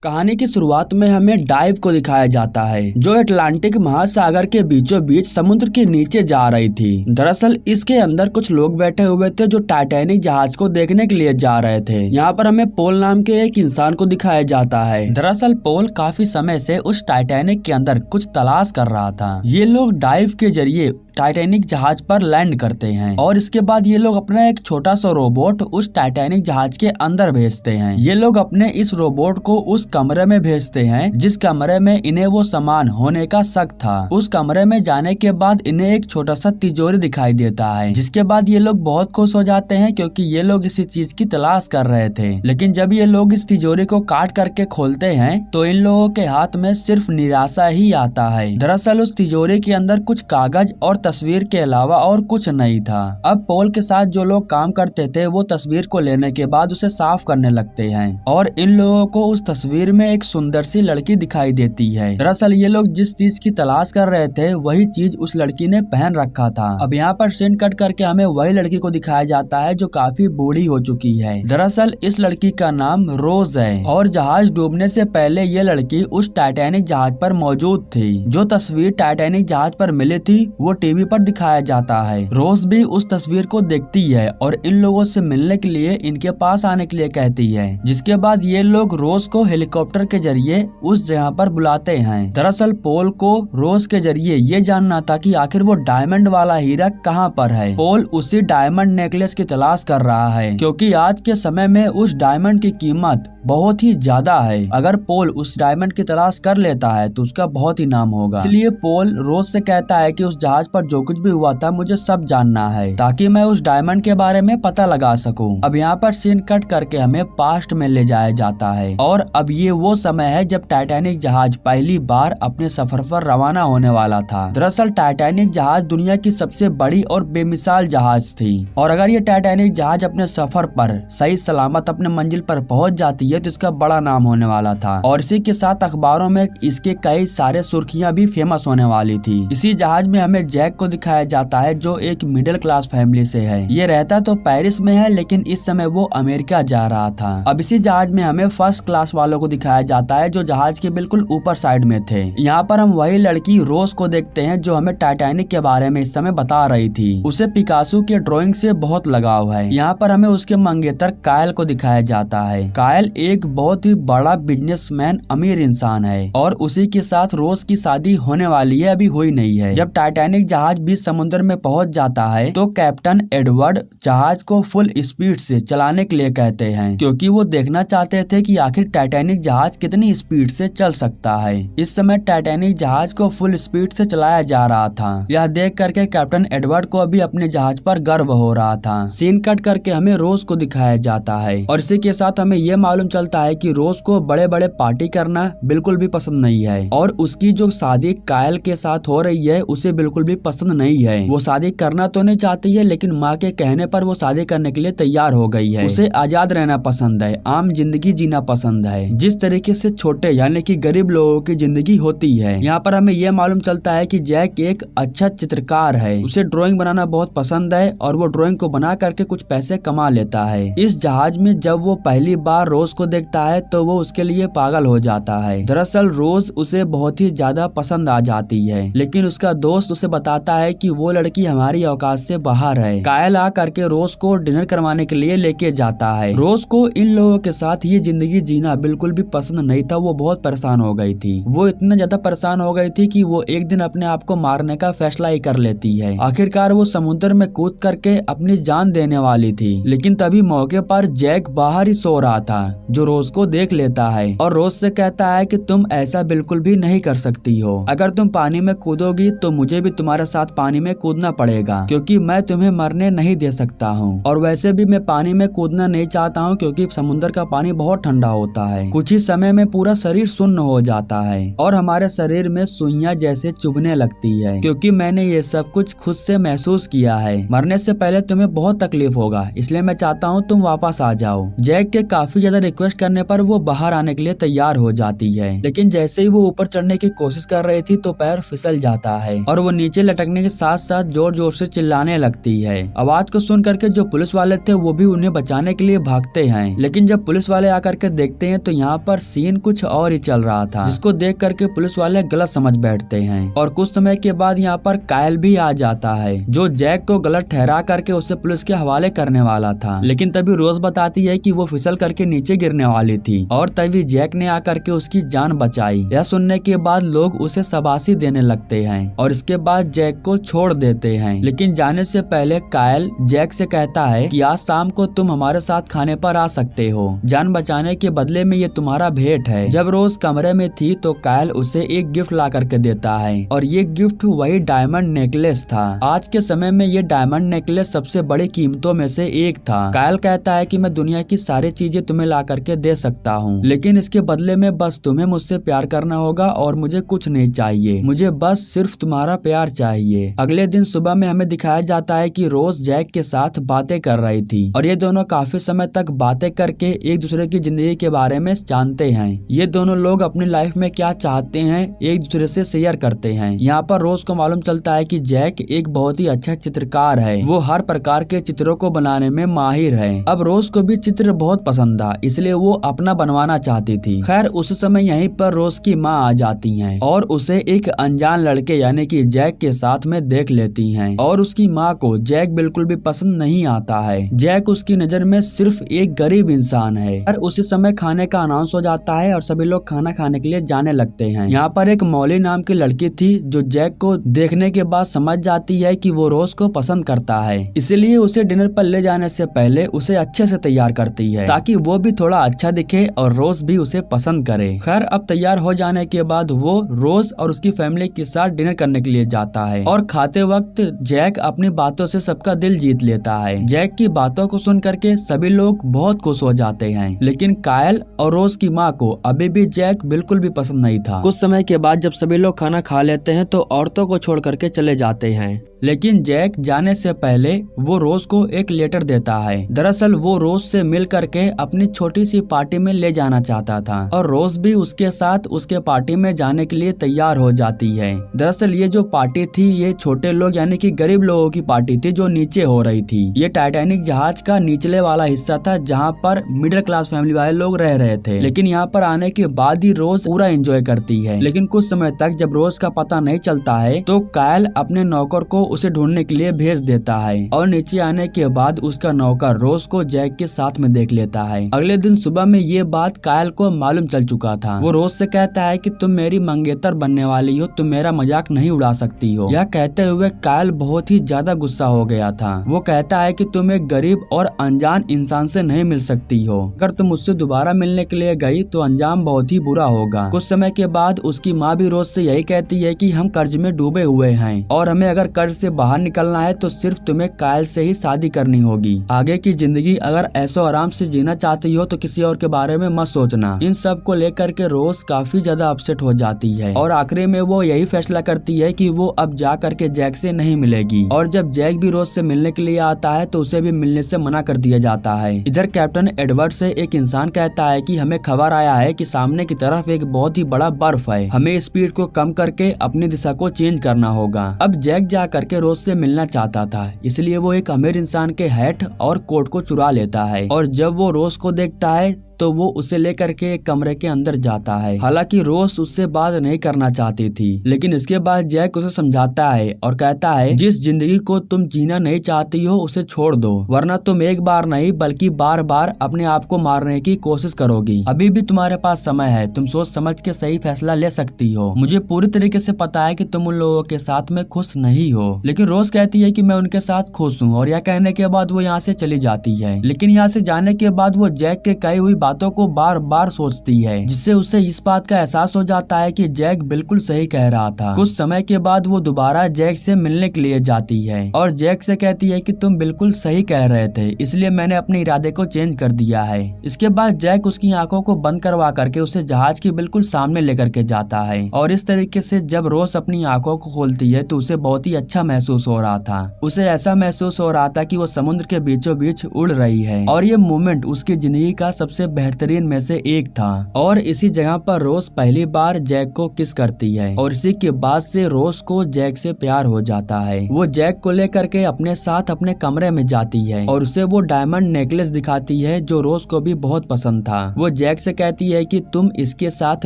कहानी की शुरुआत में हमें डाइव को दिखाया जाता है जो अटलांटिक महासागर के बीचों बीच समुद्र के नीचे जा रही थी। दरअसल इसके अंदर कुछ लोग बैठे हुए थे जो टाइटैनिक जहाज को देखने के लिए जा रहे थे। यहाँ पर हमें पोल नाम के एक इंसान को दिखाया जाता है। दरअसल पोल काफी समय से उस टाइटैनिक के अंदर कुछ तलाश कर रहा था। ये लोग डाइव के जरिए टाइटैनिक जहाज पर लैंड करते हैं और इसके बाद ये लोग अपना एक छोटा सा रोबोट उस टाइटैनिक जहाज के अंदर भेजते हैं। ये लोग अपने इस रोबोट को उस कमरे में भेजते हैं जिस कमरे में इन्हें वो सामान होने का शक था। उस कमरे में जाने के बाद इन्हें एक छोटा सा तिजोरी दिखाई देता है, जिसके बाद ये लोग बहुत खुश हो जाते हैं क्योंकि ये लोग इसी चीज की तलाश कर रहे थे। लेकिन जब ये लोग इस तिजोरी को काट करके खोलते हैं तो इन लोगों के हाथ में सिर्फ निराशा ही आता है। दरअसल उस तिजोरी के अंदर कुछ कागज और तस्वीर के अलावा और कुछ नहीं था। अब पोल के साथ जो लोग काम करते थे वो तस्वीर को लेने के बाद उसे साफ करने लगते हैं और इन लोगों को उस तस्वीर में एक सुंदर सी लड़की दिखाई देती है। दरअसल ये लोग जिस चीज की तलाश कर रहे थे वही चीज उस लड़की ने पहन रखा था। अब यहाँ पर सीन कट करके हमें वही लड़की को दिखाया जाता है जो काफी बूढ़ी हो चुकी है। दरअसल इस लड़की का नाम रोज है और जहाज डूबने से पहले ये लड़की उस टाइटैनिक जहाज पर मौजूद थी। जो तस्वीर टाइटैनिक जहाज पर मिली थी वो टीवी पर दिखाया जाता है। रोज भी उस तस्वीर को देखती है और इन लोगों से मिलने के लिए इनके पास आने के लिए कहती है, जिसके बाद ये लोग रोज को हेलीकॉप्टर के जरिए उस जगह पर बुलाते हैं। दरअसल पोल को रोज के जरिए ये जानना था कि आखिर वो डायमंड वाला हीरा कहाँ पर है। पोल उसी डायमंड नेकलेस की तलाश कर रहा है क्योंकि आज के समय में उस डायमंड की कीमत बहुत ही ज्यादा है। अगर पोल उस डायमंड की तलाश कर लेता है तो उसका बहुत ही नाम होगा। इसलिए पोल रोज से कहता है कि उस जहाज पर जो कुछ भी हुआ था मुझे सब जानना है ताकि मैं उस डायमंड के बारे में पता लगा सकूं। अब यहाँ पर सीन कट करके हमें पास्ट में ले जाया जाता है और अब ये वो समय है जब टाइटैनिक जहाज पहली बार अपने सफर पर रवाना होने वाला था। दरअसल टाइटैनिक जहाज दुनिया की सबसे बड़ी और बेमिसाल जहाज थी और अगर ये टाइटैनिक जहाज अपने सफर पर सही सलामत अपने मंजिल पर पहुँच जाती है तो इसका बड़ा नाम होने वाला था और इसी के साथ अखबारों में इसके कई सारे सुर्खियां भी फेमस होने वाली थी। इसी जहाज में हमें जैक को दिखाया जाता है जो एक मिडिल क्लास फैमिली से है। ये रहता तो पेरिस में है लेकिन इस समय वो अमेरिका जा रहा था। अब इसी जहाज में हमें फर्स्ट क्लास वालों को दिखाया जाता है जो जहाज के बिल्कुल ऊपर साइड में थे। यहाँ पर हम वही लड़की रोज को देखते हैं जो हमें टाइटैनिक के बारे में इस समय बता रही थी। उसे पिकासो के ड्राइंग से बहुत लगाव है। यहाँ पर हमें उसके मंगेतर कायल को दिखाया जाता है। कायल एक बहुत ही बड़ा बिजनेसमैन अमीर इंसान है और उसी के साथ रोज की शादी होने वाली है, अभी हुई नहीं है। जब टाइटैनिक जहाज बीच समुद्र में पहुंच जाता है तो कैप्टन एडवर्ड जहाज को फुल स्पीड से चलाने के लिए कहते हैं क्योंकि वो देखना चाहते थे कि आखिर टाइटैनिक जहाज कितनी स्पीड से चल सकता है। इस समय टाइटैनिक जहाज को फुल स्पीड से चलाया जा रहा था। यह देख करके कैप्टन एडवर्ड को अभी अपने जहाज पर गर्व हो रहा था। सीन कट करके हमें रोज को दिखाया जाता है और इसी के साथ हमें यह मालूम चलता है कि रोज को बड़े बड़े पार्टी करना बिल्कुल भी पसंद नहीं है और उसकी जो शादी कायल के साथ हो रही है उसे बिल्कुल भी पसंद नहीं है। वो शादी करना तो नहीं चाहती है लेकिन माँ के कहने पर वो शादी करने के लिए तैयार हो गई है। उसे आजाद रहना पसंद है, आम जिंदगी जीना पसंद है, जिस तरीके से छोटे यानी कि गरीब लोगों की जिंदगी होती है। यहाँ पर हमें यह मालूम चलता है कि जैक एक अच्छा चित्रकार है, उसे ड्राइंग बनाना बहुत पसंद है और वो ड्राइंग को बना करके कुछ पैसे कमा लेता है। इस जहाज में जब वो पहली बार रोज को देखता है तो वो उसके लिए पागल हो जाता है। दरअसल रोज उसे बहुत ही ज्यादा पसंद आ जाती है लेकिन उसका दोस्त उसे बताता है कि वो लड़की हमारी औकात से बाहर है। कायल आ करके रोज को डिनर करवाने के लिए लेके जाता है। रोज को इन लोगों के साथ ये जिंदगी जीना बिल्कुल भी पसंद नहीं था। वो बहुत परेशान हो गई थी। वो इतना ज्यादा परेशान हो गई थी कि वो एक दिन अपने आप को मारने का फैसला ही कर लेती है। आखिरकार वो समुद्र में कूद करके अपनी जान देने वाली थी लेकिन तभी मौके पर जैक बाहर ही सो रहा था जो रोज को देख लेता है और रोज से कहता है कि तुम ऐसा बिल्कुल भी नहीं कर सकती हो। अगर तुम पानी में कूदोगी तो मुझे भी तुम्हारे साथ पानी में कूदना पड़ेगा क्योंकि मैं तुम्हें मरने नहीं दे सकता हूँ और वैसे भी मैं पानी में कूदना नहीं चाहता हूँ क्योंकि समुद्र का पानी बहुत ठंडा होता है। कुछ ही समय में पूरा शरीर सुन्न हो जाता है और हमारे शरीर में सुइयां जैसे चुभने लगती है क्योंकि मैंने ये सब कुछ खुद से महसूस किया है। मरने से पहले तुम्हें बहुत तकलीफ होगा इसलिए मैं चाहता हूँ तुम वापस आ जाओ। जैक के काफी ज्यादा रिक्वेस्ट करने पर वो बाहर आने के लिए तैयार हो जाती है लेकिन जैसे ही वो ऊपर चढ़ने की कोशिश कर रही थी तो पैर फिसल जाता है और वो नीचे लटकने के साथ साथ जोर जोर से चिल्लाने लगती है। आवाज को सुन करके जो पुलिस वाले थे वो भी उन्हें बचाने के लिए भागते हैं लेकिन जब पुलिस वाले आकर के देखते हैं तो यहाँ यहाँ पर सीन कुछ और ही चल रहा था, जिसको देख करके पुलिस वाले गलत समझ बैठते हैं। और कुछ समय के बाद यहाँ पर कायल भी आ जाता है, जो जैक को गलत ठहरा करके उसे पुलिस के हवाले करने वाला था। लेकिन तभी रोज बताती है कि वो फिसल करके नीचे गिरने वाली थी और तभी जैक ने आकर के उसकी जान बचाई। यह सुनने के बाद लोग उसे शाबाशी देने लगते हैं और इसके बाद जैक को छोड़ देते हैं। लेकिन जाने से पहले कायल जैक से कहता है कि आज शाम को तुम हमारे साथ खाने पर आ सकते हो, जान बचाने के बदले में ये तुम्हारा भेंट है। जब रोज कमरे में थी तो कायल उसे एक गिफ्ट ला करके देता है और ये गिफ्ट वही डायमंड नेकलेस था। आज के समय में ये डायमंड नेकलेस सबसे बड़ी कीमतों में से एक था। कायल कहता है कि मैं दुनिया की सारी चीजें तुम्हें ला करके दे सकता हूँ, लेकिन इसके बदले में बस तुम्हें मुझसे प्यार करना होगा और मुझे कुछ नहीं चाहिए, मुझे बस सिर्फ तुम्हारा प्यार चाहिए। अगले दिन सुबह में हमें दिखाया जाता है कि रोज जैक के साथ बातें कर रही थी और ये दोनों काफी समय तक बातें करके एक दूसरे की जिंदगी के बारे में जानते हैं। ये दोनों लोग अपनी लाइफ में क्या चाहते हैं एक दूसरे से शेयर करते हैं। यहाँ पर रोज को मालूम चलता है कि जैक एक बहुत ही अच्छा चित्रकार है, वो हर प्रकार के चित्रों को बनाने में माहिर है। अब रोज को भी चित्र बहुत पसंद था, इसलिए वो अपना बनवाना चाहती थी। खैर उस समय यहीं पर रोज की माँ आ जाती हैं और उसे एक अनजान लड़के यानी कि जैक के साथ में देख लेती हैं और उसकी माँ को जैक बिल्कुल भी पसंद नहीं आता है। जैक उसकी नजर में सिर्फ एक गरीब इंसान है। और उसी समय खाने का अनाउंस हो जाता है और सभी लोग खाना खाने के लिए जाने लगते हैं। यहाँ पर एक मौली नाम की लड़की थी जो जैक को देखने के बाद समझ जाती है कि वो रोज को पसंद करता है, इसलिए उसे डिनर पर ले जाने से पहले उसे अच्छे से तैयार करती है ताकि वो भी थोड़ा अच्छा दिखे और रोज भी उसे पसंद करे। खैर अब तैयार हो जाने के बाद वो रोज और उसकी फैमिली के साथ डिनर करने के लिए जाता है और खाते वक्त जैक अपनी बातों से सबका दिल जीत लेता है। जैक की बातों को सुन करके सभी लोग बहुत खुश हो जाते हैं, लेकिन कायल और रोज की माँ को अभी भी जैक बिल्कुल भी पसंद नहीं था। कुछ समय के बाद जब सभी लोग खाना खा लेते हैं तो औरतों को छोड़ करके चले जाते हैं, लेकिन जैक जाने से पहले वो रोज को एक लेटर देता है। दरअसल वो रोज से मिल करके अपनी छोटी सी पार्टी में ले जाना चाहता था और रोज भी उसके साथ उसके पार्टी में जाने के लिए तैयार हो जाती है। दरअसल ये जो पार्टी थी ये छोटे लोग यानी कि गरीब लोगों की पार्टी थी जो नीचे हो रही थी। ये टाइटैनिक जहाज का निचले वाला हिस्सा था जहाँ पर मिडिल क्लास फैमिली वाले लोग रह रहे थे, लेकिन यहाँ पर आने के बाद ही रोज पूरा एंजॉय करती है। लेकिन कुछ समय तक जब रोज का पता नहीं चलता है तो कायल अपने नौकर को उसे ढूंढने के लिए भेज देता है और नीचे आने के बाद उसका नौकर रोज को जैक के साथ में देख लेता है। अगले दिन सुबह में ये बात कायल को मालूम चल चुका था। वो रोज से कहता है कि तुम मेरी मंगेतर बनने वाली हो, तुम मेरा मजाक नहीं उड़ा सकती हो। यह कहते हुए कायल बहुत ही ज्यादा गुस्सा हो गया था। वो कहता है कि तुम एक गरीब और अनजान इंसान से नहीं मिल सकती हो, अगर तुम मुझसे दोबारा मिलने के लिए गई तो अंजाम बहुत ही बुरा होगा। कुछ समय के बाद उसकी माँ भी रोज से यही कहती है कि हम कर्ज में डूबे हुए हैं और हमें अगर कर्ज से बाहर निकलना है तो सिर्फ तुम्हें कायल से ही शादी करनी होगी। आगे की जिंदगी अगर ऐसो आराम से जीना चाहती हो तो किसी और के बारे में मत सोचना। इन सब को लेकर के रोज काफी ज्यादा अपसेट हो जाती है और आखिरी में वो यही फैसला करती है कि वो अब जा करके जैक से नहीं मिलेगी। और जब जैक भी रोज से मिलने के लिए आता है तो उसे भी मिलने से मना कर दिया जाता है। इधर कैप्टन एडवर्ड से एक इंसान कहता है कि हमें खबर आया है कि सामने की तरफ एक बहुत ही बड़ा बर्फ है, हमें स्पीड को कम करके अपनी दिशा को चेंज करना होगा। अब जैक जा करके रोज से मिलना चाहता था, इसलिए वो एक अमीर इंसान के हैट और कोट को चुरा लेता है और जब वो रोज को देखता है तो वो उसे लेकर के एक कमरे के अंदर जाता है। हालांकि रोज उससे बात नहीं करना चाहती थी, लेकिन इसके बाद जैक उसे समझाता है और कहता है जिस जिंदगी को तुम जीना नहीं चाहती हो उसे छोड़ दो, वरना तुम एक बार नहीं बल्कि बार बार अपने आप को मारने की कोशिश करोगी। अभी भी तुम्हारे पास समय है, तुम सोच समझ के सही फैसला ले सकती हो। मुझे पूरी तरीके से पता है कि तुम उन लोगों के साथ में खुश नहीं हो, लेकिन रोज कहती है कि मैं उनके साथ खुश हूँ और यह कहने के बाद वो यहाँ से चली जाती है। लेकिन यहाँ से जाने के बाद वो जैक के कही हुई बातों को बार बार सोचती है, जिससे उसे इस बात का एहसास हो जाता है कि जैक बिल्कुल सही कह रहा था। कुछ समय के बाद वो दोबारा जैक से मिलने के लिए जाती है और जैक से कहती है कि तुम बिल्कुल सही कह रहे थे, इसलिए मैंने अपने इरादे को चेंज कर दिया है। इसके बाद जैक उसकी आंखों को बंद करवा करके उसे जहाज के बिल्कुल सामने लेकर के जाता है और इस तरीके से जब रोज अपनी आंखों को खोलती है तो उसे बहुत ही अच्छा महसूस हो रहा था। उसे ऐसा महसूस हो रहा था कि वो समुद्र के बीचों बीच उड़ रही है और ये मोमेंट उसकी जिंदगी का सबसे बेहतरीन में से एक था। और इसी जगह पर रोज पहली बार जैक को किस करती है और इसी के बाद से रोज को जैक से प्यार हो जाता है। वो जैक को लेकर के अपने साथ अपने कमरे में जाती है और उसे वो डायमंड नेकलेस दिखाती है जो रोज को भी बहुत पसंद था। वो जैक से कहती है कि तुम इसके साथ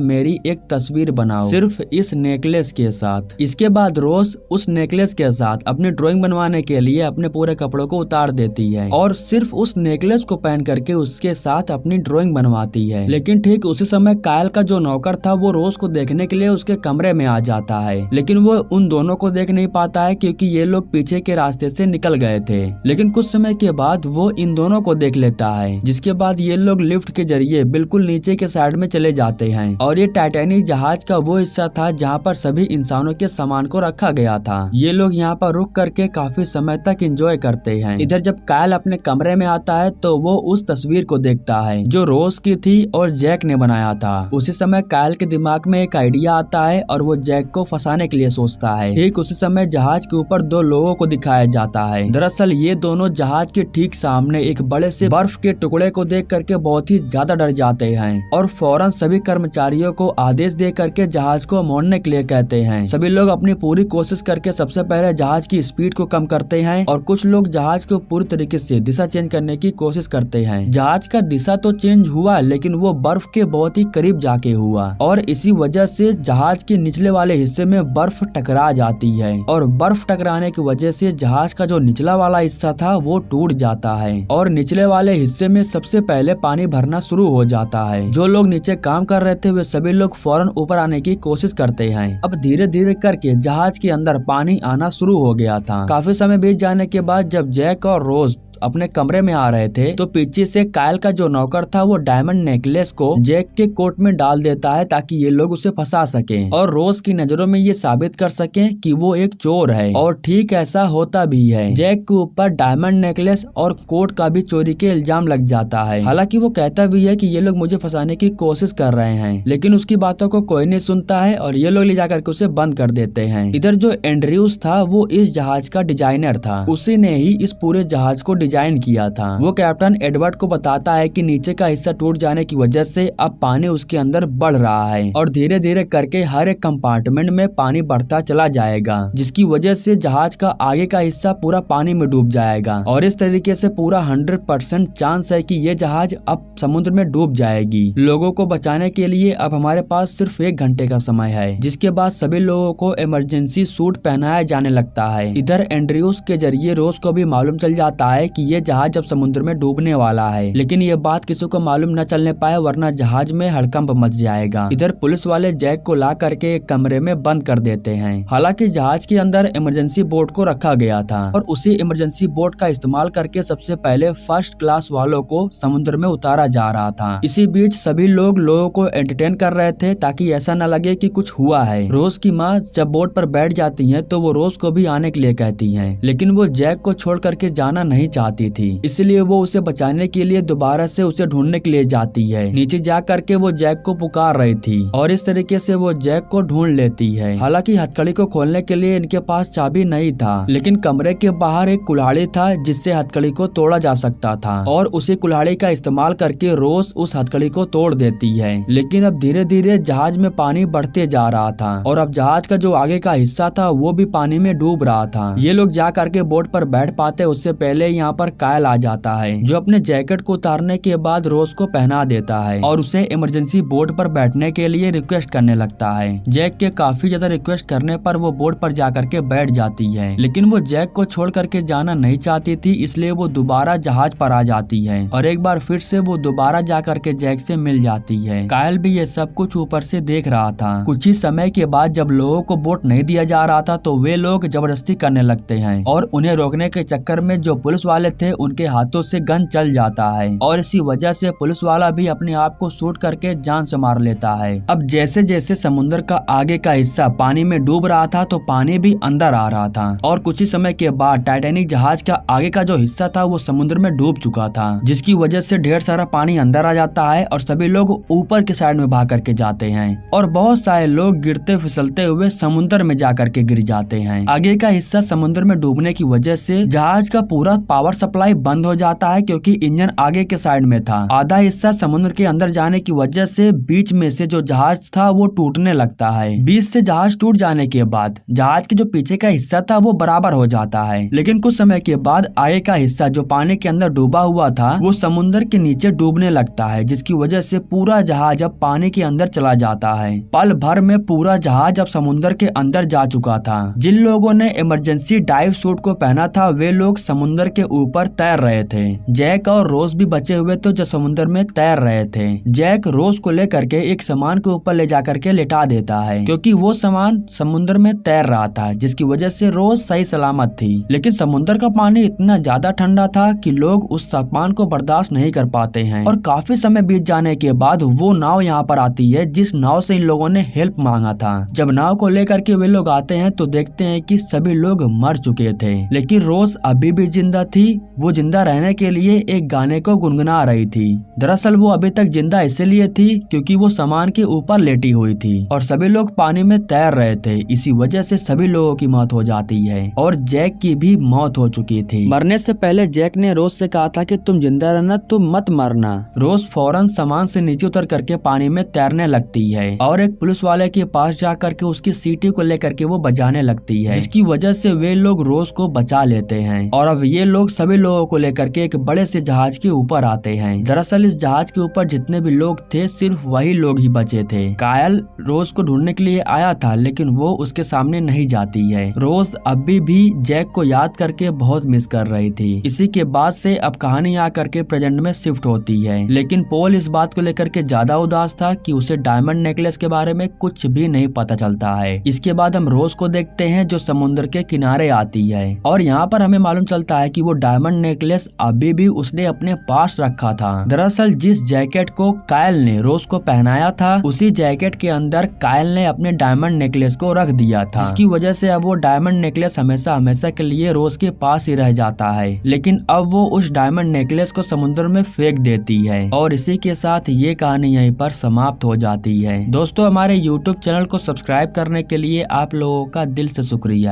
मेरी एक तस्वीर बनाओ, सिर्फ इस नेकलेस के साथ। इसके बाद रोज उस नेकलेस के साथ अपनी ड्राइंग बनवाने के लिए अपने पूरे कपड़ों को उतार देती है और सिर्फ उस नेकलेस को पहन करके उसके साथ अपनी ड्राइंग बनवाती है। लेकिन ठीक उसी समय कायल का जो नौकर था वो रोज को देखने के लिए उसके कमरे में आ जाता है, लेकिन वो उन दोनों को देख नहीं पाता है क्योंकि ये लोग पीछे के रास्ते से निकल गए थे। लेकिन कुछ समय के बाद वो इन दोनों को देख लेता है, जिसके बाद ये लोग लिफ्ट के जरिए बिल्कुल नीचे के साइड में चले जाते हैं और ये टाइटैनिक जहाज का वो हिस्सा था जहाँ पर सभी इंसानों के सामान को रखा गया था। ये लोग यहाँ पर रुक करके काफी समय तक एंजॉय करते हैं। इधर जब कायल अपने कमरे में आता है तो वो उस तस्वीर को देखता है जो रोज की थी और जैक ने बनाया था। उसी समय कायल के दिमाग में एक आइडिया आता है और वो जैक को फंसाने के लिए सोचता है। ठीक उसी समय जहाज के ऊपर दो लोगों को दिखाया जाता है। दरअसल ये दोनों जहाज के ठीक सामने एक बड़े से बर्फ के टुकड़े को देख करके बहुत ही ज्यादा डर जाते हैं और फौरन सभी कर्मचारियों को आदेश दे करके जहाज को मोड़ने के लिए कहते हैं। सभी लोग अपनी पूरी कोशिश करके सबसे पहले जहाज की स्पीड को कम करते हैं और कुछ लोग जहाज को पूरी तरीके से दिशा चेंज करने की कोशिश करते हैं। जहाज का दिशा तो चेंज हुआ लेकिन वो बर्फ के बहुत ही करीब जाके हुआ और इसी वजह से जहाज के निचले वाले हिस्से में बर्फ टकरा जाती है और बर्फ टकराने की वजह से जहाज का जो निचला वाला हिस्सा था वो टूट जाता है और निचले वाले हिस्से में सबसे पहले पानी भरना शुरू हो जाता है। जो लोग नीचे काम कर रहे थे वे सभी लोग फौरन ऊपर आने की कोशिश करते हैं। अब धीरे धीरे करके जहाज के अंदर पानी आना शुरू हो गया था। काफी समय बीत जाने के बाद जब जैक और रोज अपने कमरे में आ रहे थे तो पीछे से कायल का जो नौकर था वो डायमंड नेकलेस को जैक के कोट में डाल देता है ताकि ये लोग उसे फंसा सकें और रोज की नजरों में ये साबित कर सकें कि वो एक चोर है। और ठीक ऐसा होता भी है। जैक के ऊपर डायमंड नेकलेस और कोट का भी चोरी के इल्जाम लग जाता है। हालांकि वो कहता भी है कि ये लोग मुझे फंसाने की कोशिश कर रहे हैं, लेकिन उसकी बातों को कोई नहीं सुनता है और ये लोग ले जाकर के उसे बंद कर देते हैं। इधर जो एंड्रयूस था वो इस जहाज का डिजाइनर था। उसी ने ही इस पूरे जहाज को डिजाइन किया था। वो कैप्टन एडवर्ड को बताता है कि नीचे का हिस्सा टूट जाने की वजह से अब पानी उसके अंदर बढ़ रहा है और धीरे धीरे करके हर एक कंपार्टमेंट में पानी बढ़ता चला जाएगा, जिसकी वजह से जहाज का आगे का हिस्सा पूरा पानी में डूब जाएगा और इस तरीके से पूरा 100% चांस है कि ये जहाज अब समुद्र में डूब जाएगी। लोगों को बचाने के लिए अब हमारे पास सिर्फ 1 घंटे का समय है, जिसके बाद सभी लोगों को इमरजेंसी सूट पहनाया जाने लगता है। इधर एंड्रयूस के जरिए रोज को भी मालूम चल जाता है कि ये जहाज जब समुद्र में डूबने वाला है, लेकिन ये बात किसी को मालूम न चलने पाए वरना जहाज में हड़कंप मच जाएगा। इधर पुलिस वाले जैक को ला करके एक कमरे में बंद कर देते हैं। हालांकि जहाज के अंदर इमरजेंसी बोट को रखा गया था और उसी इमरजेंसी बोट का इस्तेमाल करके सबसे पहले फर्स्ट क्लास वालों को समुद्र में उतारा जा रहा था। इसी बीच सभी लोगों को एंटरटेन कर रहे थे ताकि ऐसा न लगे कि कुछ हुआ है। रोज की माँ जब बोट पर बैठ जाती है तो वो रोज को भी आने के लिए कहती है, लेकिन वो जैक को छोड़ करके जाना नहीं चाहती थी, इसलिए वो उसे बचाने के लिए दोबारा से उसे ढूंढने के लिए जाती है। नीचे जा करके वो जैक को पुकार रही थी और इस तरीके से वो जैक को ढूंढ लेती है। हालांकि हथकड़ी को खोलने के लिए इनके पास चाबी नहीं था, लेकिन कमरे के बाहर एक कुल्हाड़ी था जिससे हथकड़ी को तोड़ा जा सकता था और उसी कुल्हाड़ी का इस्तेमाल करके रोज उस हथकड़ी को तोड़ देती है। लेकिन अब धीरे धीरे जहाज में पानी बढ़ते जा रहा था और अब जहाज का जो आगे का हिस्सा था वो भी पानी में डूब रहा था। ये लोग जा करके बोट पर बैठ पाते उससे पहले यहाँ पर कायल आ जाता है, जो अपने जैकेट को उतारने के बाद रोज को पहना देता है और उसे इमरजेंसी बोट पर बैठने के लिए रिक्वेस्ट करने लगता है। जैक के काफी ज्यादा रिक्वेस्ट करने पर वो बोट पर जाकर के बैठ जाती है, लेकिन वो जैक को छोड़ करके जाना नहीं चाहती थी, इसलिए वो दोबारा जहाज पर आ जाती है और एक बार फिर से वो दोबारा जा करके जैक से मिल जाती है। कायल भी ये सब कुछ ऊपर से देख रहा था। कुछ ही समय के बाद जब लोगों को बोट नहीं दिया जा रहा था तो वे लोग जबरदस्ती करने लगते हैं और उन्हें रोकने के चक्कर में जो पुलिस वाले थे उनके हाथों से गन चल जाता है और इसी वजह से पुलिस वाला भी अपने आप को शूट करके जान से मार लेता है। अब जैसे जैसे समुद्र का आगे का हिस्सा पानी में डूब रहा था तो पानी भी अंदर आ रहा था और कुछ ही समय के बाद टाइटैनिक जहाज का आगे का जो हिस्सा था वो समुद्र में डूब चुका था, जिसकी वजह से ढेर सारा पानी अंदर आ जाता है और सभी लोग ऊपर के साइड में भाग करके जाते हैं और बहुत सारे लोग गिरते फिसलते हुए समुद्र में जा करके गिर जाते हैं। आगे का हिस्सा समुद्र में डूबने की वजह से जहाज का पूरा पावर पावर सप्लाई बंद हो जाता है क्योंकि इंजन आगे के साइड में था। आधा हिस्सा समुद्र के अंदर जाने की वजह से बीच में से जो जहाज था वो टूटने लगता है। बीच से जहाज टूट जाने के बाद जहाज के जो पीछे का हिस्सा था वो बराबर हो जाता है, लेकिन कुछ समय के बाद आगे का हिस्सा जो पानी के अंदर डूबा हुआ था वो समुद्र के नीचे डूबने लगता है, जिसकी वजह से पूरा जहाज अब पानी के अंदर चला जाता है। पल भर में पूरा जहाज अब समुद्र के अंदर जा चुका था। जिन लोगों ने इमरजेंसी डाइव सूट को पहना था वे लोग समुद्र के ऊपर तैर रहे थे। जैक और रोज भी बचे हुए थे जो समुद्र में तैर रहे थे। जैक रोज को लेकर के एक सामान के ऊपर ले जाकर के लिटा देता है क्योंकि वो सामान समुद्र में तैर रहा था, जिसकी वजह से रोज सही सलामत थी। लेकिन समुद्र का पानी इतना ज्यादा ठंडा था कि लोग उस तापमान को बर्दाश्त नहीं कर पाते हैं और काफी समय बीत जाने के बाद वो नाव यहाँ पर आती है जिस नाव से इन लोगों ने हेल्प मांगा था। जब नाव को लेकर के वे लोग आते हैं तो देखते हैं कि सभी लोग मर चुके थे, लेकिन रोज अभी भी जिंदा थी। वो जिंदा रहने के लिए एक गाने को गुनगुना रही थी। दरअसल वो अभी तक जिंदा इसलिए थी क्योंकि वो सामान के ऊपर लेटी हुई थी और सभी लोग पानी में तैर रहे थे। इसी वजह से सभी लोगों की मौत हो जाती है और जैक की भी मौत हो चुकी थी। मरने से पहले जैक ने रोज से कहा था कि तुम जिंदा रहना, तुम मत मरना। रोज फौरन सामान से नीचे उतर करके पानी में तैरने लगती है और एक पुलिस वाले के पास जा करके उसकी सीटी को लेकर के वो बजाने लगती है, जिसकी वजह से वे लोग रोज को बचा लेते हैं और अब ये लोग सभी लोगों को लेकर के एक बड़े से जहाज के ऊपर आते हैं। दरअसल इस जहाज के ऊपर जितने भी लोग थे सिर्फ वही लोग ही बचे थे। कायल रोज को ढूंढने के लिए आया था लेकिन वो उसके सामने नहीं जाती है। रोज अभी भी जैक को याद करके बहुत मिस कर रही थी। इसी के बाद से अब कहानी आकर के प्रेजेंट में शिफ्ट होती है, लेकिन पॉल इस बात को लेकर के ज्यादा उदास था कि उसे डायमंड नेकलेस के बारे में कुछ भी नहीं पता चलता है। इसके बाद हम रोज को देखते हैं जो समुद्र के किनारे आती है और यहाँ पर हमें मालूम चलता है कि वो डायमंड नेकलेस अभी भी उसने अपने पास रखा था। दरअसल जिस जैकेट को कायल ने रोज को पहनाया था उसी जैकेट के अंदर कायल ने अपने डायमंड नेकलेस को रख दिया था, जिसकी वजह से अब वो डायमंड नेकलेस हमेशा हमेशा के लिए रोज के पास ही रह जाता है। लेकिन अब वो उस डायमंड नेकलेस को समुद्र में फेंक देती है और इसी के साथ ये कहानी यहीं पर समाप्त हो जाती है। दोस्तों हमारे YouTube चैनल को सब्सक्राइब करने के लिए आप लोगों का दिल से शुक्रिया।